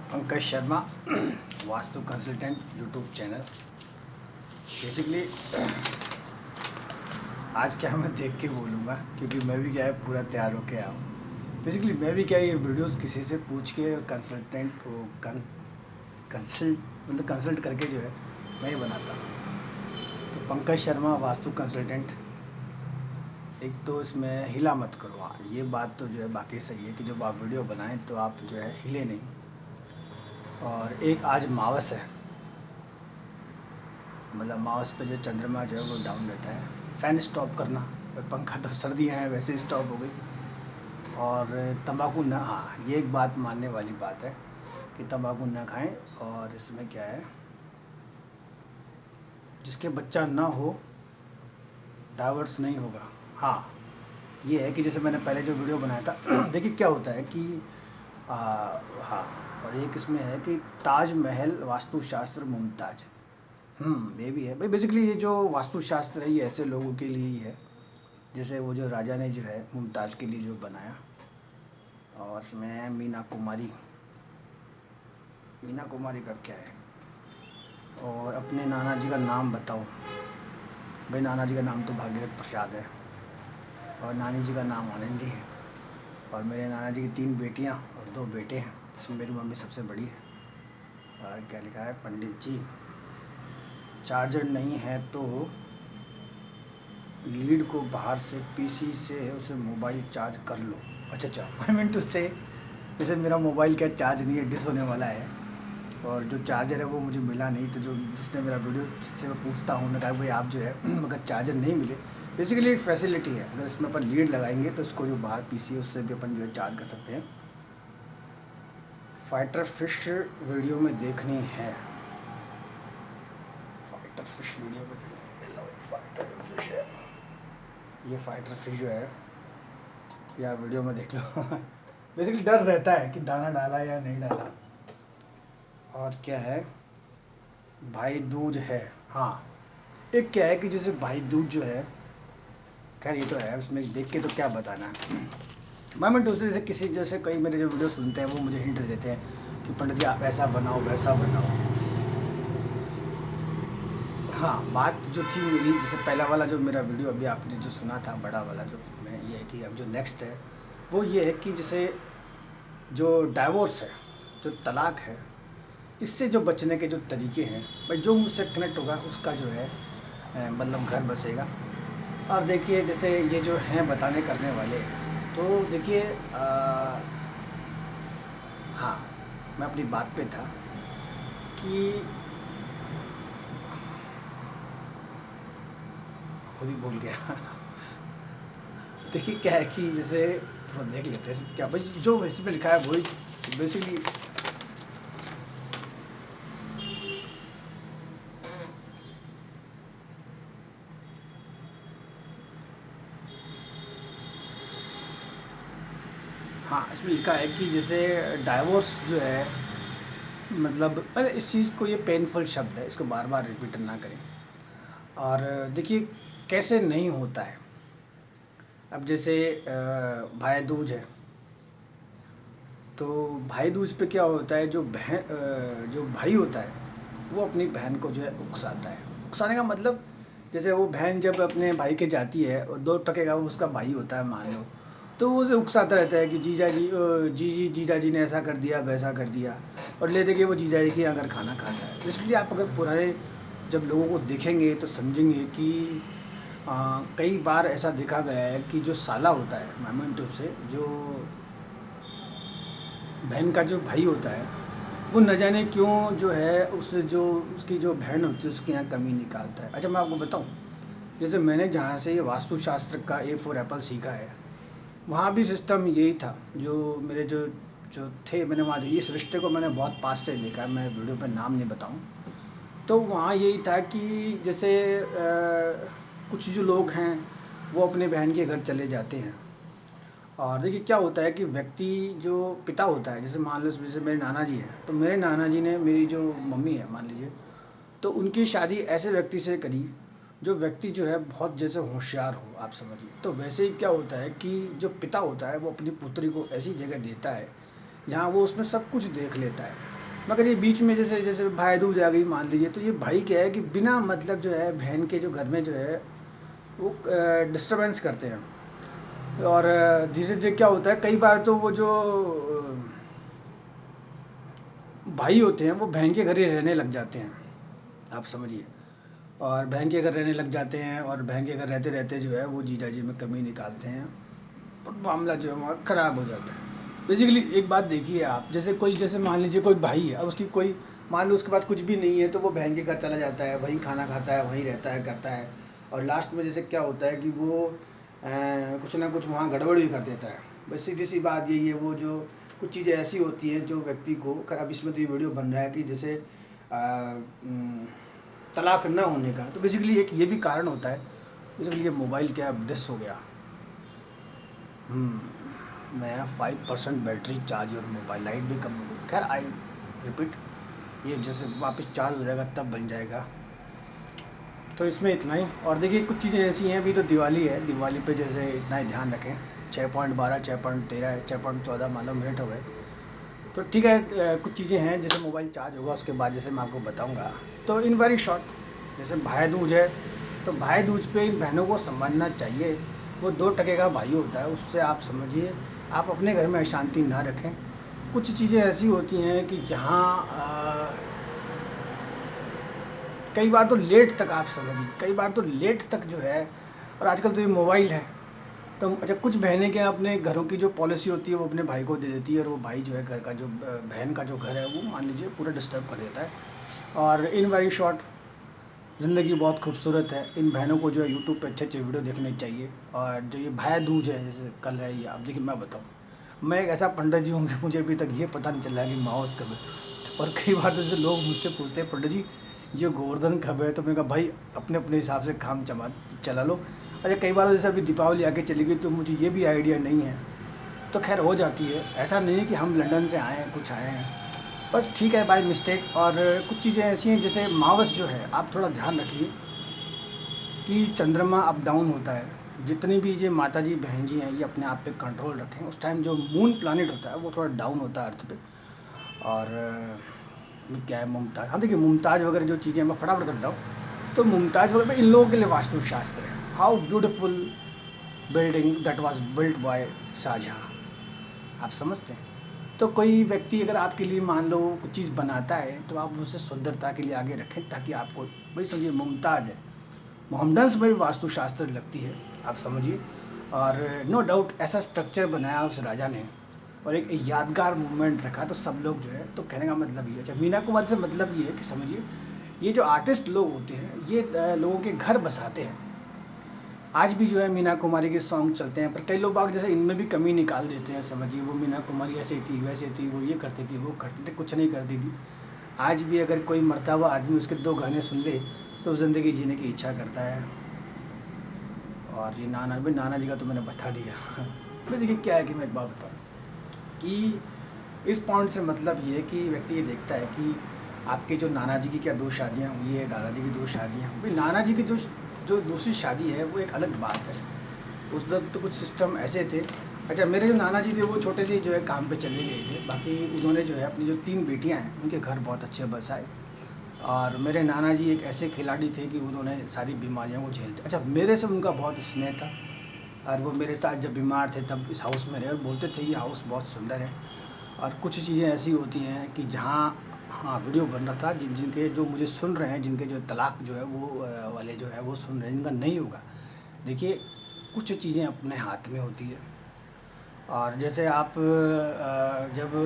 Pankaj Sharma vastu consultant YouTube channel. Basically आज क्या मैं देख के बोलूँगा, क्योंकि मैं भी क्या है पूरा तैयार होके आया हूँ। बेसिकली मैं भी क्या है ये वीडियोस किसी से पूछ के कंसल्टेंट को कंसल्ट करके जो है मैं ये बनाता हूँ। तो पंकज शर्मा वास्तु कंसल्टेंट, एक तो इसमें हिला मत करो। हाँ, ये बात तो जो है बाकी सही है कि जब आप वीडियो बनाएं तो आप जो है हिले नहीं। और एक आज मावस है, मतलब माउस पे जो चंद्रमा जो है वो डाउन रहता है। फ़ैन स्टॉप करना, पंखा तो सर्दियाँ हैं वैसे स्टॉप हो गई। और तंबाकू ना, हाँ ये एक बात मानने वाली बात है कि तंबाकू ना खाएं। और इसमें क्या है, जिसके बच्चा ना हो डाइवर्स नहीं होगा। हाँ ये है कि जैसे मैंने पहले जो वीडियो बनाया था देखिए क्या होता है कि हाँ, और एक इसमें है कि ताजमहल वास्तुशास्त्र मुमताज। ये भी है भाई। बेसिकली ये जो वास्तुशास्त्र है ये ऐसे लोगों के लिए ही है, जैसे वो जो राजा ने जो है मुमताज़ के लिए जो बनाया। और इसमें है मीना कुमारी। मीना कुमारी का क्या है, और अपने नाना जी का नाम बताओ। भाई नाना जी का नाम तो भागीरथ प्रसाद है, और नानी जी का नाम आनंदी है। और मेरे नाना जी की 3 बेटियां और 2 बेटे हैं, जिसमें मेरी मम्मी सबसे बड़ी है। और क्या लिखा है, पंडित जी चार्जर नहीं है तो लीड को बाहर से पीसी से उसे मोबाइल चार्ज कर लो। अच्छा आई मीन टू से, जैसे मेरा मोबाइल क्या चार्ज नहीं है, डिस होने वाला है। और जो चार्जर है वो मुझे मिला नहीं, तो जो जिसने मेरा वीडियो जिससे मैं पूछता हूँ उन्होंने कहा भाई आप जो है अगर चार्जर नहीं मिले, बेसिकली एक फैसिलिटी है, अगर इसमें अपन लीड लगाएंगे तो इसको जो बाहर पीसी है उससे भी अपन जो है चार्ज कर सकते हैं। फाइटर फिश वीडियो में देखनी है। फाइटर फिश वीडियो में फाइटर फिश है, ये फाइटर फिश जो है या वीडियो में देख लो बेसिकली डर रहता है कि दाना डाला या नहीं डाला। और क्या है, भाई दूज है। हाँ एक क्या है कि जैसे भाई दूज जो है, खैर ये तो है, उसमें देख के तो क्या बताना है। मैं दूसरे से किसी जैसे कई मेरे जो वीडियो सुनते हैं वो मुझे हिंट देते हैं कि पंडित जी आप ऐसा बनाओ वैसा बनाओ। हाँ बात जो थी मेरी, जैसे पहला वाला जो मेरा वीडियो अभी आपने जो सुना था बड़ा वाला, जो मैं ये है कि अब जो नेक्स्ट है वो ये है कि जैसे जो डाइवोर्स है, जो तलाक है, इससे जो बचने के जो तरीके हैं, भाई जो मुझसे कनेक्ट होगा उसका जो है मतलब घर बसेगा। और देखिए जैसे ये जो हैं बताने करने वाले, तो देखिए हाँ मैं अपनी बात पे था कि खुद ही भूल गया देखिए क्या है कि जैसे थोड़ा देख लेते हैं क्या भाई जो इस पे लिखा है वही बेसिकली। हाँ इसमें लिखा है कि जैसे डाइवोर्स जो है, मतलब पहले इस चीज़ को, ये पेनफुल शब्द है, इसको बार बार रिपीट ना करें। और देखिए कैसे नहीं होता है। अब जैसे भाई दूज है, तो भाई दूज पे क्या होता है, जो भाई होता है वो अपनी बहन को जो है उकसाता है। उकसाने का मतलब, जैसे वो बहन जब अपने भाई के जाती है और 2 टके का वो उसका भाई होता है मान लो, तो वो उसे उकसाता रहता है कि जीजा जी ने ऐसा कर दिया वैसा कर दिया, और ले दे के वो जीजा जी के यहाँ घर खाना खाता है। इसलिए आप अगर पुराने जब लोगों को देखेंगे तो समझेंगे कि कई बार ऐसा देखा गया है कि जो साला होता है मोमेंटो से, जो बहन का जो भाई होता है, वो न जाने क्यों जो है जो उसकी जो बहन होती है उसके यहाँ कमी निकालता है। अच्छा मैं आपको बताऊँ, जैसे मैंने जहाँ से ये वास्तुशास्त्र का ए फॉर एप्पल सीखा है, वहाँ भी सिस्टम यही था। जो मेरे जो जो थे, मैंने वहाँ इस रिश्ते को मैंने बहुत पास से देखा है, मैं वीडियो पर नाम नहीं बताऊँ। तो वहाँ यही था कि जैसे कुछ जो लोग हैं वो अपने बहन के घर चले जाते हैं। और देखिए क्या होता है कि व्यक्ति जो पिता होता है, जैसे मान लो जैसे मेरे नाना जी हैं, तो मेरे नाना जी ने मेरी जो मम्मी है मान लीजिए, तो उनकी शादी ऐसे व्यक्ति से करी जो व्यक्ति जो है बहुत जैसे होशियार हो, आप समझिए। तो वैसे ही क्या होता है कि जो पिता होता है वो अपनी पुत्री को ऐसी जगह देता है जहाँ वो उसमें सब कुछ देख लेता है। मगर ये बीच में जैसे जैसे भाई दूज आ गई मान लीजिए, तो ये भाई क्या है कि बिना मतलब जो है बहन के जो घर में जो है वो डिस्टरबेंस करते हैं। और धीरे धीरे क्या होता है, कई बार तो वो जो भाई होते हैं वो बहन के घर ही रहने लग जाते हैं, आप समझिए। और बहन के घर रहने लग जाते हैं, और बहन के घर रहते रहते जो है वो जीजा जी में कमी निकालते हैं, और मामला जो है वहाँ ख़राब हो जाता है। बेसिकली एक बात देखिए आप, जैसे कोई, जैसे मान लीजिए कोई भाई है, अब उसकी कोई, मान लो उसके पास कुछ भी नहीं है, तो वो बहन के घर चला जाता है, वहीं खाना खाता है, वहीं रहता है, करता है, और लास्ट में जैसे क्या होता है कि वो कुछ ना कुछ वहाँ गड़बड़ भी कर देता है। बस सीधी सी बात यही है, वो जो कुछ चीज़ें ऐसी होती हैं जो व्यक्ति को, खराब, इसमें तो ये वीडियो बन रहा है कि जैसे तलाक न होने का, तो बेसिकली एक ये भी कारण होता है। बेसिकली ये मोबाइल क्या डिस हो गया। मैं 5% बैटरी चार्ज और मोबाइल लाइट भी कम हो गई। खैर आई रिपीट, ये जैसे वापस चार्ज हो जाएगा तब बन जाएगा। तो इसमें इतना ही। और देखिए कुछ चीज़ें ऐसी हैं, अभी तो दिवाली है, दिवाली पे जैसे इतना ही ध्यान रखें। 6.12 6.13 6.14 मान लो मिनट हो गए, तो ठीक है। कुछ चीज़ें हैं, जैसे मोबाइल चार्ज होगा उसके बाद जैसे मैं आपको बताऊंगा। तो इन वेरी शॉर्ट, जैसे भाई दूज है, तो भाई दूज पे इन बहनों को समझना चाहिए, वो 2 टके का भाई होता है, उससे आप समझिए, आप अपने घर में अशांति ना रखें। कुछ चीज़ें ऐसी होती हैं कि जहाँ कई बार तो लेट तक, आप समझिए, कई बार तो लेट तक जो है, और आजकल तो ये मोबाइल है, तो अच्छा कुछ बहनें क्या अपने घरों की जो पॉलिसी होती है वो अपने भाई को दे देती है, और वो भाई जो है घर का जो बहन का जो घर है वो मान लीजिए पूरा डिस्टर्ब कर देता है। और इन वेरी शॉर्ट, ज़िंदगी बहुत खूबसूरत है, इन बहनों को जो है यूट्यूब पे अच्छे अच्छे वीडियो देखने चाहिए। और जो ये भाई दूज है, जैसे कल है, ये आप देखिए, मैं बताऊँ, मैं एक ऐसा पंडित जी हूँ कि मुझे अभी तक ये पता नहीं चला कि माओस कब है। और कई बार तो जैसे लोग मुझसे पूछते हैं, पंडित जी ये गोवर्धन कब है, तो मैंने कहा भाई अपने अपने हिसाब से काम चला लो। अच्छा कई बार जैसे अभी दीपावली आके चली गई, तो मुझे ये भी आइडिया नहीं है, तो खैर हो जाती है। ऐसा नहीं है कि हम लंदन से आए हैं, कुछ आए हैं, बस ठीक है बाय मिस्टेक। और कुछ चीज़ें ऐसी हैं, जैसे मावस जो है, आप थोड़ा ध्यान रखिए कि चंद्रमा अप डाउन होता है। जितनी भी ये माता जी बहन जी हैं, ये अपने आप पे कंट्रोल रखें। उस टाइम जो मून प्लानिट होता है वो थोड़ा डाउन होता है अर्थ पे। और क्या है, मुमताज़, हाँ देखिए मुमताज़ वगैरह जो चीज़ें मैं फटाफट करता हूँ, तो मुमताज़ वगैरह इन लोगों के लिए वास्तुशास्त्र है। How beautiful building that was built by Shah Jahan, आप समझते हैं। तो कोई व्यक्ति अगर आपके लिए मान लो कुछ चीज़ बनाता है, तो आप उसे सुंदरता के लिए आगे रखें, ताकि आपको, भाई समझिए मुमताज़ है, मोहम्मडन्स में भी वास्तुशास्त्र लगती है, आप समझिए। और नो डाउट ऐसा स्ट्रक्चर बनाया उस राजा ने, और एक यादगार मूवमेंट रखा, तो सब लोग जो है, तो कहने का मतलब ये है। अच्छा मीना कुमारी से मतलब ये है कि समझिए, ये जो आर्टिस्ट लोग होते हैं, ये लोगों के घर बसाते हैं। आज भी जो है मीना कुमारी के सॉन्ग चलते हैं, पर कई लोग बाग जैसे इनमें भी कमी निकाल देते हैं, समझिए वो मीना कुमारी ऐसे थी, वैसे थी, वो ये करती थी, वो करती थी, कुछ नहीं करती थी। आज भी अगर कोई मरता हुआ आदमी उसके 2 गाने सुन ले, तो ज़िंदगी जीने की इच्छा करता है। और ये नाना, भाई नाना जी का तो मैंने बता दिया। मैं देखिए क्या है कि मैं एक बात बताऊँ कि इस पॉइंट से मतलब ये है कि व्यक्ति ये देखता है कि आपके जो नाना जी की क्या 2 शादियाँ हुई है, दादाजी की 2 शादियाँ, भाई नाना जी की जो जो दूसरी शादी है वो एक अलग बात है। उस वक्त तो कुछ सिस्टम ऐसे थे। अच्छा मेरे जो नाना जी थे वो छोटे से जो है काम पे चले गए थे, बाकी उन्होंने जो है अपनी जो 3 बेटियां हैं उनके घर बहुत अच्छे बसाए। और मेरे नाना जी एक ऐसे खिलाड़ी थे कि उन्होंने सारी बीमारियों को झेलते। अच्छा मेरे से उनका बहुत स्नेह था, और वो मेरे साथ जब बीमार थे तब इस हाउस में रहे, और बोलते थे ये हाउस बहुत सुंदर है। और कुछ चीज़ें ऐसी होती हैं कि जहाँ, हाँ वीडियो बन रहा था, जिनके जो मुझे सुन रहे हैं, जिनके जो तलाक जो है वो वाले जो है वो सुन रहे हैं, जिनका नहीं होगा, देखिए कुछ चीज़ें अपने हाथ में होती है। और जैसे आप जब,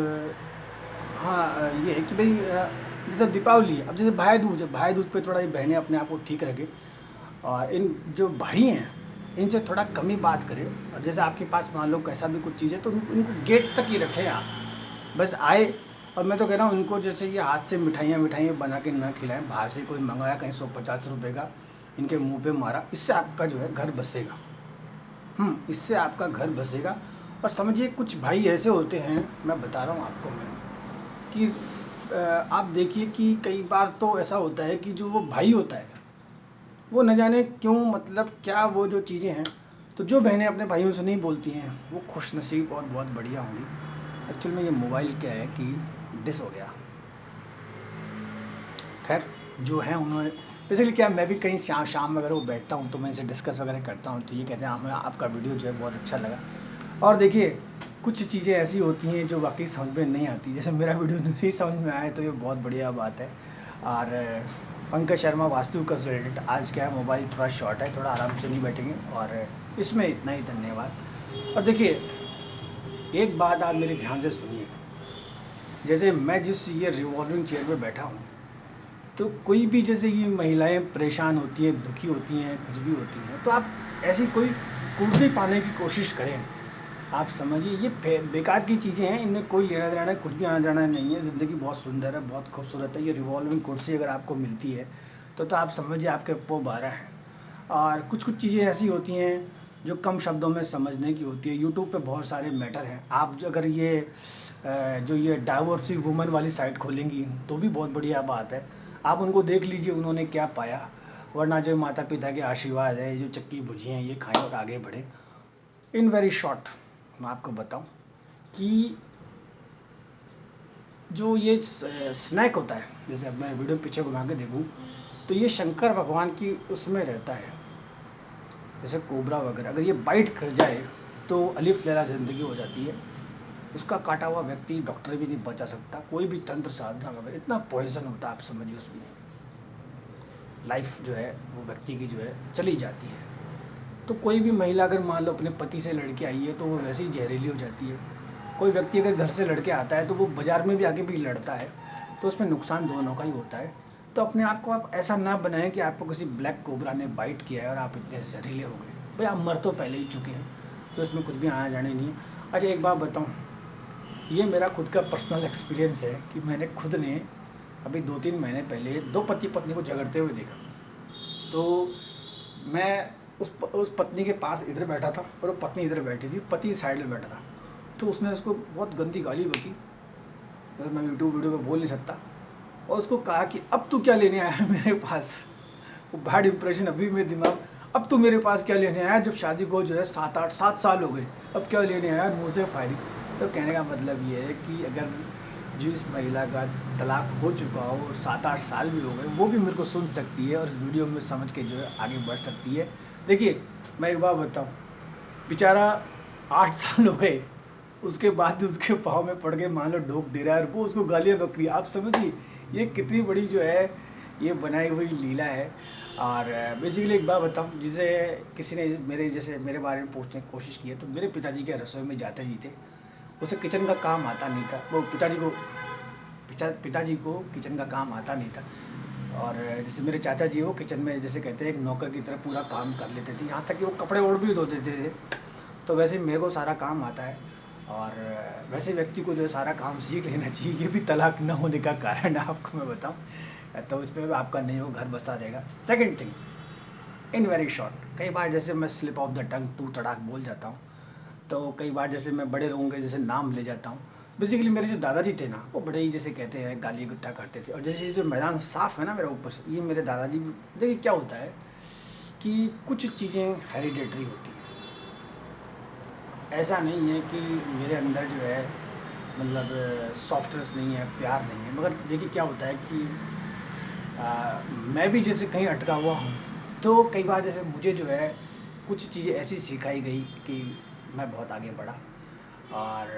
हाँ ये है कि भाई जैसे दीपावली है, अब जैसे भाई दूज है, भाई दूज पे थोड़ा ये बहनें अपने आप को ठीक रखें, और इन जो भाई हैं इनसे थोड़ा कम ही बात करें। और जैसे आपके पास मान लो कैसा भी कुछ चीज़ है, तो उनको गेट तक ही रखें आप, बस आए। और मैं तो कह रहा हूँ इनको जैसे ये हाथ से मिठाइयाँ बना के ना खिलाएं, बाहर से कोई मंगाया कहीं 150 रुपये का, इनके मुंह पे मारा, इससे आपका जो है घर बसेगा। इससे आपका घर बसेगा। और समझिए कुछ भाई ऐसे होते हैं, मैं बता रहा हूँ आपको मैं, कि आप देखिए कि कई बार तो ऐसा होता है कि जो वो भाई होता है वो न जाने क्यों, मतलब क्या वो जो चीज़ें हैं, तो जो बहनें अपने भाइयों से नहीं बोलती हैं वो खुश नसीब और बहुत बढ़िया होंगी। एक्चुअल में ये मोबाइल क्या है कि डिस हो गया। खैर जो हैं उन्होंने बेसिकली क्या, मैं भी कहीं शाम वगैरह को बैठता हूँ तो मैं इनसे डिस्कस वगैरह करता हूँ, तो ये कहते हैं हमें आपका वीडियो जो है बहुत अच्छा लगा। और देखिए कुछ चीज़ें ऐसी होती हैं जो वाकई समझ में नहीं आती, जैसे मेरा वीडियो नहीं समझ में आए तो ये बहुत बढ़िया बात है। और पंकज शर्मा वास्तु कंसल्टेंट, आज क्या है मोबाइल थोड़ा शॉर्ट है, थोड़ा आराम से नहीं बैठेंगे, और इसमें इतना ही, धन्यवाद। और देखिए एक बात आप मेरे ध्यान से सुनिए, जैसे मैं जिस ये रिवॉल्विंग चेयर पे बैठा हूँ, तो कोई भी जैसे ये महिलाएं परेशान होती हैं, दुखी होती हैं, कुछ भी होती हैं, तो आप ऐसी कोई कुर्सी पाने की कोशिश करें। आप समझिए ये बेकार की चीज़ें हैं, इनमें कोई लेना देना कुछ भी आना जाना नहीं है। ज़िंदगी बहुत सुंदर है, बहुत खूबसूरत है। ये रिवॉल्विंग कुर्सी अगर आपको मिलती है तो आप समझिए आपके पो 12 हैं। और कुछ कुछ चीज़ें ऐसी होती हैं जो कम शब्दों में समझने की होती है। यूट्यूब पे बहुत सारे मैटर हैं। आप जो अगर ये जो ये डाइवोर्सी वुमन वाली साइट खोलेंगी तो भी बहुत बढ़िया बात है, आप उनको देख लीजिए उन्होंने क्या पाया। वरना जो माता पिता के आशीर्वाद है, जो चक्की भुजियाँ ये खाएं और आगे बढ़ें। इन वेरी शॉर्ट मैं आपको बताऊं कि जो ये स्नैक होता है, जैसे अब मैं वीडियो पीछे घुमा के देखूँ तो ये शंकर भगवान की उसमें रहता है, जैसे कोबरा वगैरह। अगर ये बाइट कर जाए तो अलिफ लैला ज़िंदगी हो जाती है। उसका काटा हुआ व्यक्ति डॉक्टर भी नहीं बचा सकता, कोई भी तंत्र साधना वगैरह, इतना पॉइजन होता है, आप समझिए उसमें लाइफ जो है वो व्यक्ति की जो है चली जाती है। तो कोई भी महिला अगर मान लो अपने पति से लड़के आई है तो वो वैसे ही जहरीली हो जाती है। कोई व्यक्ति अगर घर से लड़के आता है तो वो बाज़ार में भी आके भी लड़ता है, तो उसमें नुकसान दोनों का ही होता है। तो अपने आप को आप ऐसा ना बनाएं कि आपको किसी ब्लैक कोबरा ने बाइट किया है और आप इतने जहरीले हो गए। भाई आप मर तो पहले ही चुके हैं, तो इसमें कुछ भी आना जाने नहीं है। अच्छा एक बात बताऊँ, ये मेरा खुद का पर्सनल एक्सपीरियंस है कि मैंने खुद ने अभी 2-3 महीने पहले 2 पति पत्नी को झगड़ते हुए देखा। तो मैं उस पत्नी के पास इधर बैठा था और वो पत्नी इधर बैठी थी, पति साइड में बैठा था। तो उसने उसको बहुत गंदी गाली बकी, तो मैं यूट्यूब वीडियो में बोल नहीं सकता, और उसको कहा कि अब तू क्या लेने आया है मेरे पास। वो बैड इंप्रेशन अभी मेरे दिमाग, अब तू मेरे पास क्या लेने आया, जब शादी को जो है 7 साल हो गए, अब क्या लेने आया, मुँह से फायरिंग। तो कहने का मतलब ये है कि अगर जिस महिला का तलाक हो चुका हो और 7-8 साल भी हो गए, वो भी मेरे को सुन सकती है और वीडियो में समझ के जो है आगे बढ़ सकती है। देखिए मैं एक बात बताऊँ, बेचारा 8 साल हो गए, उसके बाद भी उसके पाँव में पड़ के मान लो डोक दे रहा है और वो उसको गालियाँ बक रही है। आप समझिए ये कितनी बड़ी जो है ये बनाई हुई लीला है। और बेसिकली एक बात बताऊँ, जिसे किसी ने मेरे बारे में पूछने की कोशिश की है, तो मेरे पिताजी के रसोई में जाते ही थे, उसे किचन का काम आता नहीं था। वो पिताजी को किचन का काम आता नहीं था। और जैसे मेरे चाचा जी वो किचन में जैसे कहते हैं एक नौकर की तरह पूरा काम कर लेते थे, यहाँ तक कि वो कपड़े और भी धो देते थे। तो वैसे मेरे को सारा काम आता है, और वैसे व्यक्ति को जो है सारा काम सीख लेना चाहिए। ये भी तलाक न होने का कारण है, आपको मैं बताऊँ, तो इसमें आपका नहीं हो घर बसा रहेगा। Second thing, in very short, कई बार जैसे मैं स्लिप ऑफ द टंग टू तड़ाक बोल जाता हूँ, तो कई बार जैसे मैं बड़े लोगों के जैसे नाम ले जाता हूँ। बेसिकली मेरे जो दादाजी थे ना, वो बड़े ही जैसे कहते हैं गाली गुट्टा करते थे। और जैसे ये जो मैदान साफ़ है ना मेरा ऊपर से, ये मेरे दादाजी, देखिए क्या होता है कि कुछ चीज़ें हेरिडेटरी होती हैं। ऐसा नहीं है कि मेरे अंदर जो है मतलब सॉफ्टनेस नहीं है, प्यार नहीं है, मगर देखिए क्या होता है कि मैं भी जैसे कहीं अटका हुआ हूँ, तो कई बार जैसे मुझे जो है कुछ चीज़ें ऐसी सिखाई गई कि मैं बहुत आगे बढ़ा। और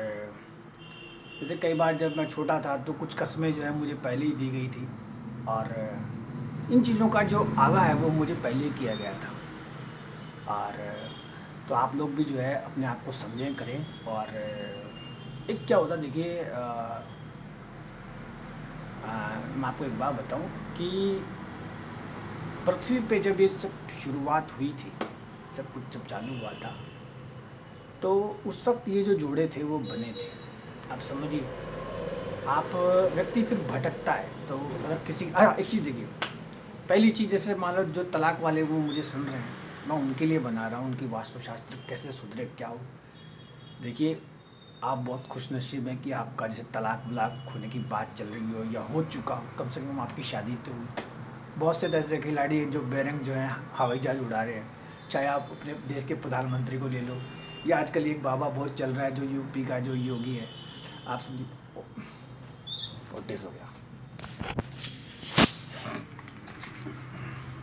जैसे कई बार जब मैं छोटा था तो कुछ कस्में जो है मुझे पहले ही दी गई थी, और इन चीज़ों का जो आगा है वो मुझे पहले ही किया गया था। और तो आप लोग भी जो है अपने आप को समझें करें। और एक क्या होता देखिए, मैं आपको एक बात बताऊं कि पृथ्वी पे जब ये सब शुरुआत हुई थी, सब कुछ जब चालू हुआ था, तो उस वक्त ये जो जोड़े थे वो बने थे। आप समझिए, आप व्यक्ति फिर भटकता है। तो अगर किसी एक चीज़ देखिए, पहली चीज़ जैसे मान लो जो तलाक वाले वो मुझे सुन रहे हैं, मैं उनके लिए बना रहा हूँ, उनकी वास्तुशास्त्र कैसे सुधरे क्या हो। देखिए आप बहुत खुशनसीब हैं कि आपका जैसे तलाक वलाक होने की बात चल रही हो या हो चुका हो, कम से कम आपकी शादी तो हुई। बहुत से ऐसे खिलाड़ी हैं जो बेरंग जो हैं हवाई जहाज़ उड़ा रहे हैं। चाहे आप अपने देश के प्रधानमंत्री को ले लो, या आजकल एक बाबा बहुत चल रहा है जो यूपी का जो योगी है, आप समझिए। 40 हो गया।